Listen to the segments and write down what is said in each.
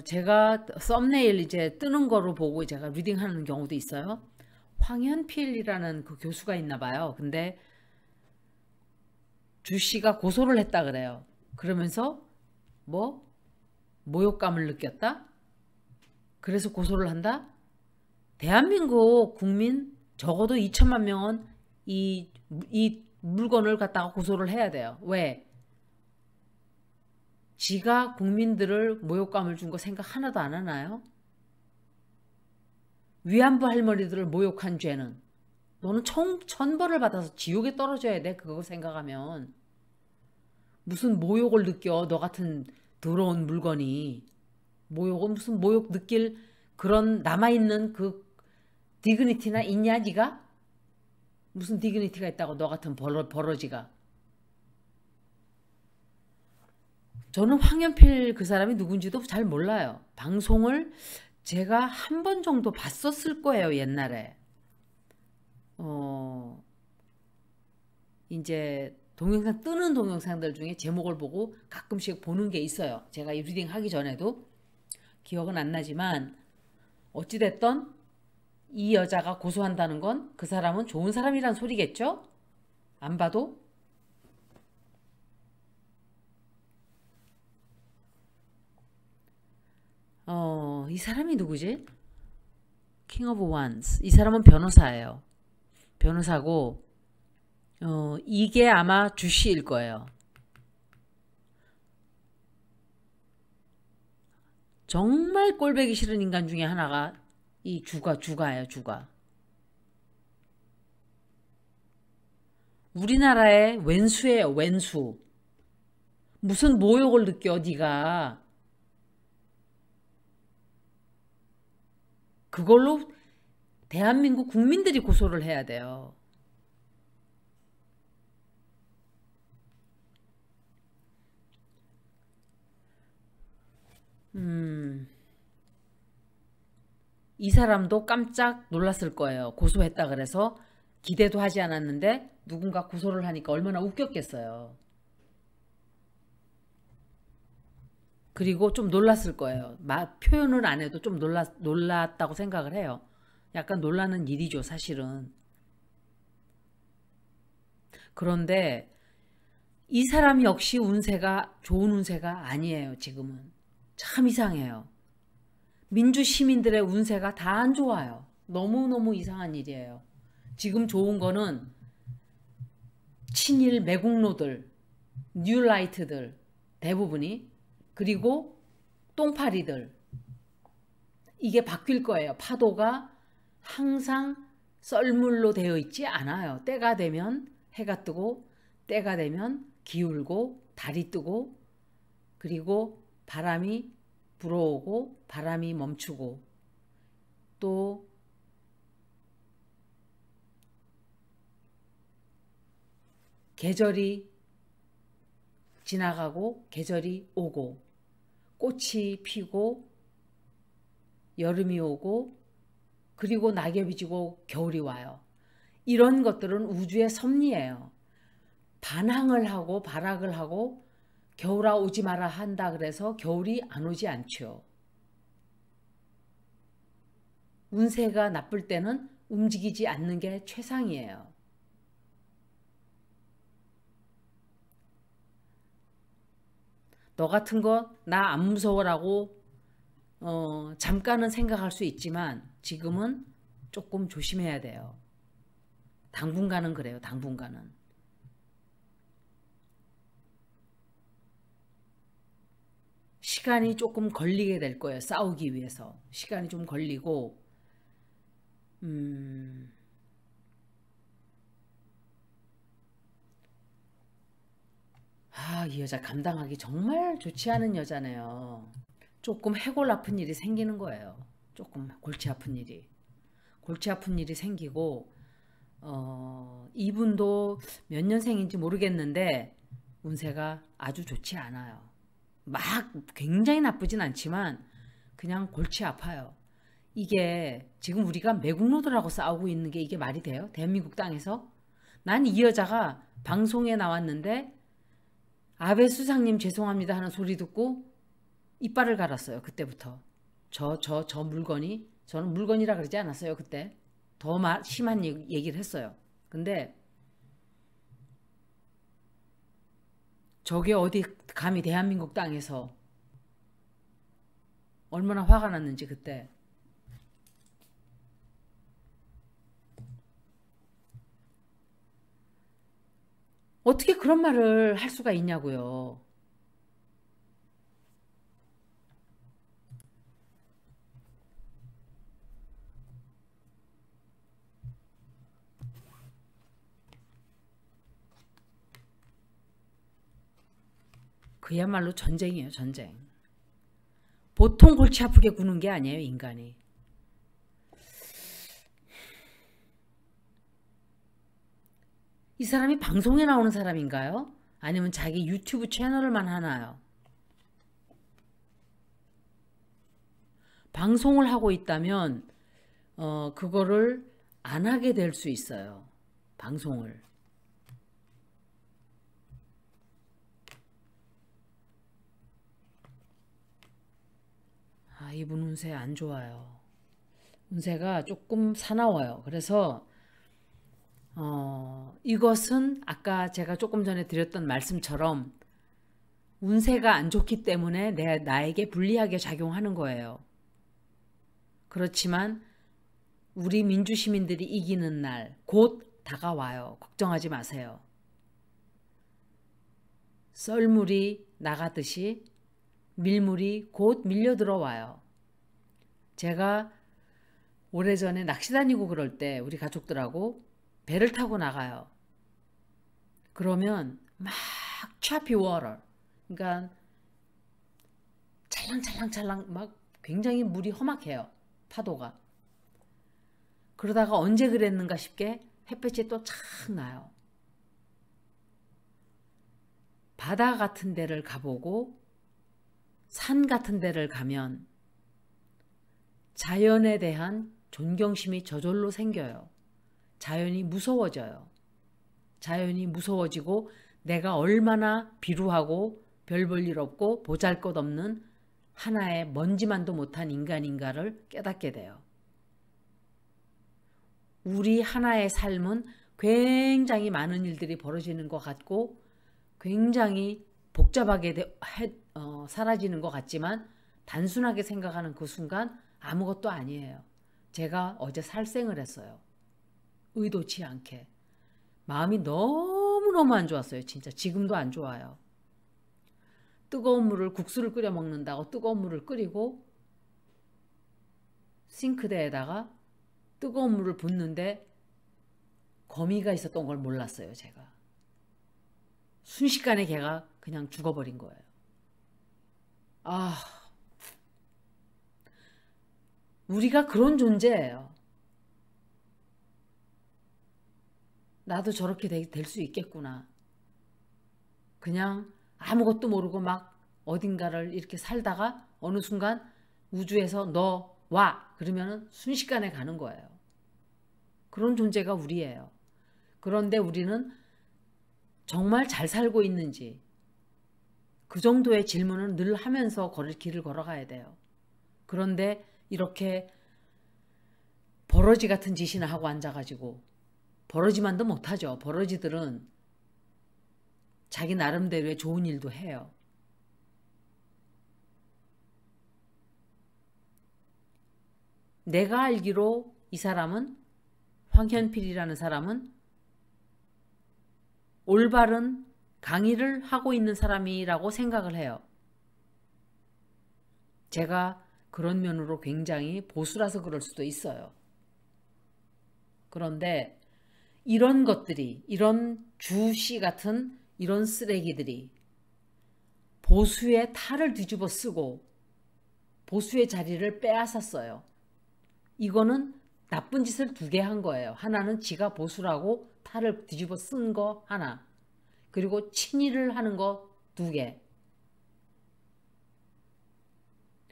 제가 썸네일 이제 뜨는 거로 보고 제가 리딩하는 경우도 있어요. 황현필이라는 그 교수가 있나 봐요. 근데 주 씨가 고소를 했다 그래요. 그러면서 뭐 모욕감을 느꼈다? 그래서 고소를 한다? 대한민국 국민 적어도 2천만 명은 이 물건을 갖다가 고소를 해야 돼요. 왜? 지가 국민들을 모욕감을 준 거 생각 하나도 안 하나요? 위안부 할머니들을 모욕한 죄는 너는 천벌을 받아서 지옥에 떨어져야 돼. 그거 생각하면. 무슨 모욕을 느껴. 너 같은 더러운 물건이. 모욕은 무슨 모욕 느낄 그런 남아있는 그 디그니티나 있냐 니가? 무슨 디그니티가 있다고 너 같은 버러지가. 저는 황연필 그 사람이 누군지도 잘 몰라요. 방송을 제가 한 번 정도 봤었을 거예요, 옛날에. 어, 이제 동영상 뜨는 동영상들 중에 제목을 보고 가끔씩 보는 게 있어요. 제가 이 리딩 하기 전에도 기억은 안 나지만 어찌됐던 이 여자가 고소한다는 건 그 사람은 좋은 사람이란 소리겠죠? 안 봐도? 이 사람이 누구지? 킹 오브 원스. 이 사람은 변호사예요. 변호사고 이게 아마 주씨일 거예요. 정말 꼴보기 싫은 인간 중에 하나가 이 주가예요, 주가. 우리나라의 왼수예요, 왼수. 무슨 모욕을 느껴, 네가. 그걸로 대한민국 국민들이 고소를 해야 돼요. 이 사람도 깜짝 놀랐을 거예요. 고소했다 그래서 기대도 하지 않았는데 누군가 고소를 하니까 얼마나 웃겼겠어요. 그리고 좀 놀랐을 거예요. 표현을 안 해도 좀 놀랐다고 생각을 해요. 약간 놀라는 일이죠, 사실은. 그런데 이 사람 역시 운세가 좋은 운세가 아니에요, 지금은. 참 이상해요. 민주 시민들의 운세가 다 안 좋아요. 너무너무 이상한 일이에요. 지금 좋은 거는 친일 매국노들, 뉴라이트들 대부분이 그리고 똥파리들 이게 바뀔 거예요. 파도가 항상 썰물로 되어 있지 않아요. 때가 되면 해가 뜨고 때가 되면 기울고 달이 뜨고 그리고 바람이 불어오고 바람이 멈추고 또 계절이 지나가고 계절이 오고 꽃이 피고 여름이 오고 그리고 낙엽이 지고 겨울이 와요. 이런 것들은 우주의 섭리예요. 반항을 하고 발악을 하고 겨울아 오지 마라 한다 그래서 겨울이 안 오지 않죠. 운세가 나쁠 때는 움직이지 않는 게 최상이에요. 너 같은 거 나 안 무서워라고 잠깐은 생각할 수 있지만 지금은 조금 조심해야 돼요. 당분간은 그래요. 당분간은. 시간이 조금 걸리게 될 거예요. 싸우기 위해서. 시간이 좀 걸리고 이 여자 감당하기 정말 좋지 않은 여자네요. 조금 해골 아픈 일이 생기는 거예요. 조금 골치 아픈 일이. 골치 아픈 일이 생기고 이분도 몇 년생인지 모르겠는데 운세가 아주 좋지 않아요. 막 굉장히 나쁘진 않지만 그냥 골치 아파요. 이게 지금 우리가 매국노들하고 싸우고 있는 게 이게 말이 돼요? 대한민국 땅에서? 난 이 여자가 방송에 나왔는데 아베 수상님 죄송합니다 하는 소리 듣고 이빨을 갈았어요. 그때부터. 저 물건이, 저는 물건이라 그러지 않았어요. 그때. 더 심한 얘기를 했어요. 근데 저게 어디 감히 대한민국 땅에서 얼마나 화가 났는지 그때. 어떻게 그런 말을 할 수가 있냐고요. 그야말로 전쟁이에요, 전쟁. 보통 골치 아프게 구는 게 아니에요, 인간이. 이 사람이 방송에 나오는 사람인가요? 아니면 자기 유튜브 채널을만 하나요? 방송을 하고 있다면 그거를 안 하게 될 수 있어요. 방송을. 이분 운세 안 좋아요. 운세가 조금 사나워요. 그래서 이것은 아까 제가 조금 전에 드렸던 말씀처럼 운세가 안 좋기 때문에 나에게 불리하게 작용하는 거예요. 그렇지만 우리 민주시민들이 이기는 날 곧 다가와요. 걱정하지 마세요. 썰물이 나가듯이 밀물이 곧 밀려 들어와요. 제가 오래전에 낚시 다니고 그럴 때 우리 가족들하고 배를 타고 나가요. 그러면 막 choppy water, 그러니까 찰랑찰랑찰랑 막 굉장히 물이 험악해요. 파도가. 그러다가 언제 그랬는가 싶게 햇볕이 또 착 나요. 바다 같은 데를 가보고 산 같은 데를 가면 자연에 대한 존경심이 저절로 생겨요. 자연이 무서워져요. 자연이 무서워지고 내가 얼마나 비루하고 별 볼 일 없고 보잘것없는 하나의 먼지만도 못한 인간인가를 깨닫게 돼요. 우리 하나의 삶은 굉장히 많은 일들이 벌어지는 것 같고 굉장히 복잡하게 사라지는 것 같지만 단순하게 생각하는 그 순간 아무것도 아니에요. 제가 어제 살생을 했어요. 의도치 않게. 마음이 너무너무 안 좋았어요. 진짜 지금도 안 좋아요. 뜨거운 물을 국수를 끓여 먹는다고 뜨거운 물을 끓이고 싱크대에다가 뜨거운 물을 붓는데 거미가 있었던 걸 몰랐어요. 제가. 순식간에 걔가 그냥 죽어버린 거예요. 우리가 그런 존재예요. 나도 저렇게 될 수 있겠구나. 그냥 아무것도 모르고 막 어딘가를 이렇게 살다가 어느 순간 우주에서 너 와! 그러면 순식간에 가는 거예요. 그런 존재가 우리예요. 그런데 우리는 정말 잘 살고 있는지 그 정도의 질문을 늘 하면서 길을 걸어가야 돼요. 그런데 이렇게 버러지 같은 짓이나 하고 앉아가지고 버러지만도 못하죠. 버러지들은 자기 나름대로의 좋은 일도 해요. 내가 알기로 이 사람은 황현필이라는 사람은 올바른 강의를 하고 있는 사람이라고 생각을 해요. 제가 그런 면으로 굉장히 보수라서 그럴 수도 있어요. 그런데 이런 것들이, 이런 주씨 같은 이런 쓰레기들이 보수의 탈을 뒤집어 쓰고 보수의 자리를 빼앗았어요. 이거는 나쁜 짓을 두 개 한 거예요. 하나는 지가 보수라고 탈을 뒤집어 쓴 거 하나, 그리고 친일을 하는 거 두 개.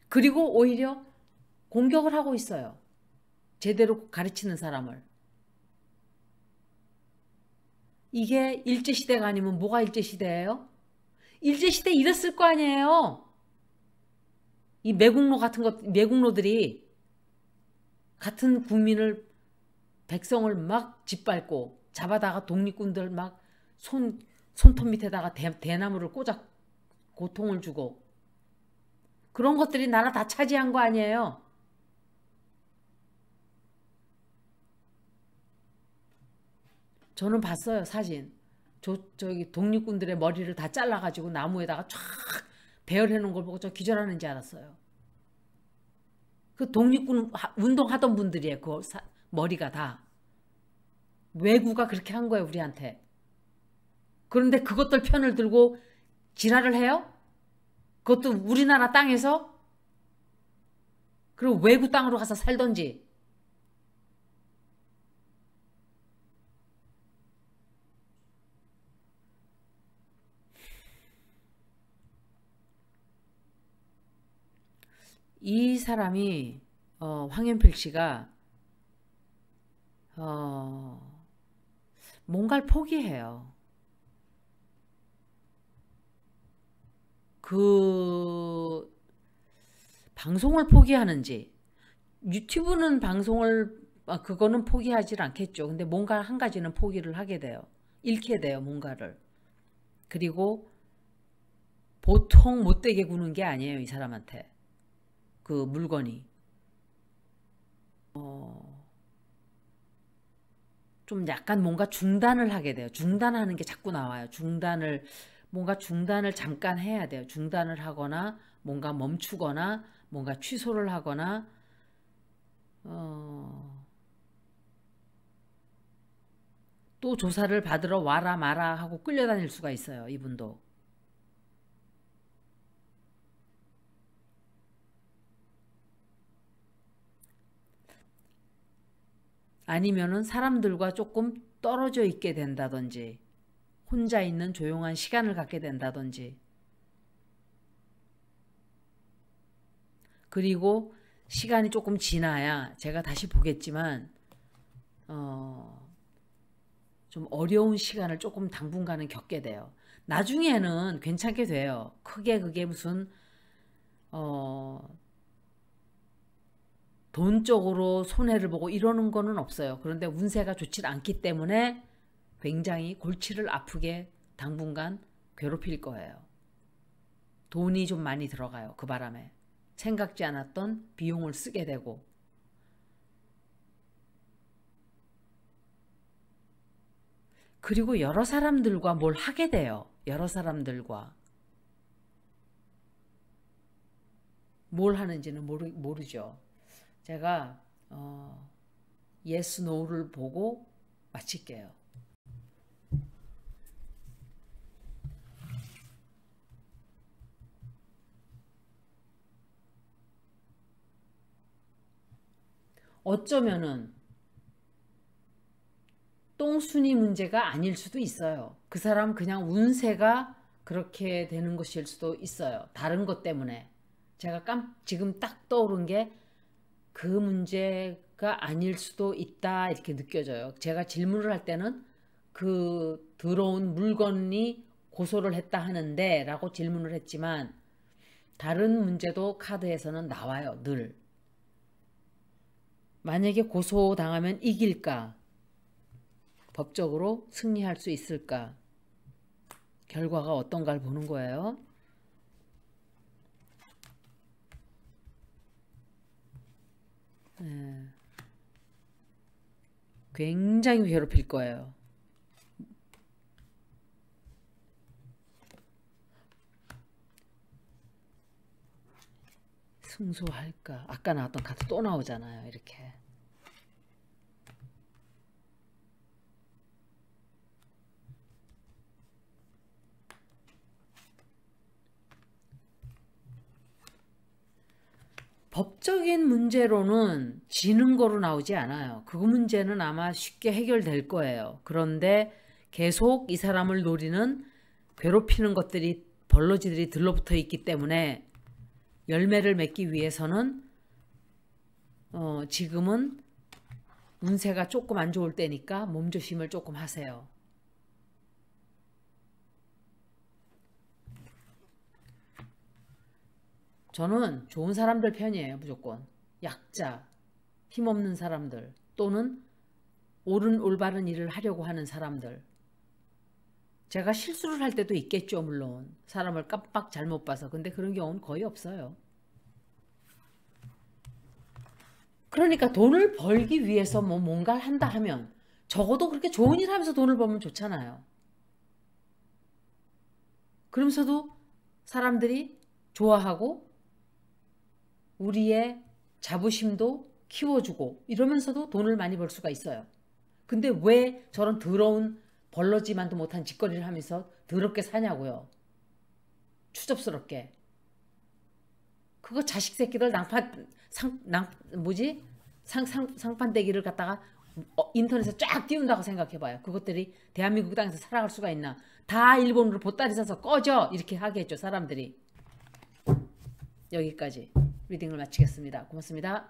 그리고 오히려 공격을 하고 있어요. 제대로 가르치는 사람을. 이게 일제시대가 아니면 뭐가 일제시대예요? 일제시대 이랬을 거 아니에요. 이 매국노 같은 것, 매국노들이 같은 국민을, 백성을 막 짓밟고 잡아다가 독립군들 막 손톱 밑에다가 대나무를 꽂아 고통을 주고 그런 것들이 나라 다 차지한 거 아니에요. 저는 봤어요, 사진. 저기 독립군들의 머리를 다 잘라가지고 나무에다가 쫙 배열해 놓은 걸 보고 저 기절하는 줄 알았어요. 그 독립군 운동하던 분들이에요. 그 머리가 다. 외구가 그렇게 한 거예요, 우리한테. 그런데 그것들 편을 들고 지랄을 해요? 그것도 우리나라 땅에서? 그리고 외구 땅으로 가서 살던지. 이 사람이 황현필 씨가 뭔가를 포기해요. 그 방송을 포기하는지 유튜브는 방송을 그거는 포기하지 않겠죠. 근데 뭔가 한 가지는 포기를 하게 돼요. 잃게 돼요, 뭔가를. 그리고 보통 못되게 구는 게 아니에요, 이 사람한테. 그 물건이. 좀 약간 뭔가 중단을 하게 돼요. 중단하는 게 자꾸 나와요. 뭔가 중단을 잠깐 해야 돼요. 중단을 하거나 뭔가 멈추거나 뭔가 취소를 하거나 또 조사를 받으러 와라 마라 하고 끌려다닐 수가 있어요. 이분도. 아니면은 사람들과 조금 떨어져 있게 된다든지 혼자 있는 조용한 시간을 갖게 된다든지 그리고 시간이 조금 지나야 제가 다시 보겠지만 좀 어려운 시간을 조금 당분간은 겪게 돼요. 나중에는 괜찮게 돼요. 크게 그게 무슨 돈적으로 손해를 보고 이러는 거는 없어요. 그런데 운세가 좋지 않기 때문에 굉장히 골치를 아프게 당분간 괴롭힐 거예요. 돈이 좀 많이 들어가요. 그 바람에. 생각지 않았던 비용을 쓰게 되고 그리고 여러 사람들과 뭘 하게 돼요. 여러 사람들과 뭘 하는지는 모르죠. 제가 yes, no를 보고 마칠게요. 어쩌면은 똥순이 문제가 아닐 수도 있어요. 그 사람 그냥 운세가 그렇게 되는 것일 수도 있어요. 다른 것 때문에. 제가 지금 딱 떠오른 게 그 문제가 아닐 수도 있다 이렇게 느껴져요. 제가 질문을 할 때는 그 들어온 물건이 고소를 했다 하는데 라고 질문을 했지만 다른 문제도 카드에서는 나와요. 늘. 만약에 고소당하면 이길까? 법적으로 승리할 수 있을까? 결과가 어떤가를 보는 거예요. 네. 굉장히 괴롭힐 거예요. 승소할까? 아까 나왔던 카드 또 나오잖아요. 이렇게. 법적인 문제로는 지는 거로 나오지 않아요. 그 문제는 아마 쉽게 해결될 거예요. 그런데 계속 이 사람을 노리는 괴롭히는 것들이 벌러지들이 들러붙어 있기 때문에 열매를 맺기 위해서는 지금은 운세가 조금 안 좋을 때니까 몸조심을 조금 하세요. 저는 좋은 사람들 편이에요. 무조건. 약자, 힘없는 사람들 또는 옳은 올바른 일을 하려고 하는 사람들. 제가 실수를 할 때도 있겠죠. 물론 사람을 깜빡 잘못 봐서. 근데 그런 경우는 거의 없어요. 그러니까 돈을 벌기 위해서 뭐 뭔가를 한다 하면 적어도 그렇게 좋은 일 하면서 돈을 벌면 좋잖아요. 그러면서도 사람들이 좋아하고 우리의 자부심도 키워주고 이러면서도 돈을 많이 벌 수가 있어요. 근데 왜 저런 더러운 벌러지만도 못한 짓거리를 하면서 더럽게 사냐고요. 추접스럽게. 그거 자식 새끼들 상판대기를 갖다가 인터넷에 쫙 띄운다고 생각해봐요. 그것들이 대한민국 땅에서 살아갈 수가 있나. 다 일본으로 보따리 싸서 꺼져 이렇게 하겠죠. 사람들이. 여기까지 리딩을 마치겠습니다. 고맙습니다.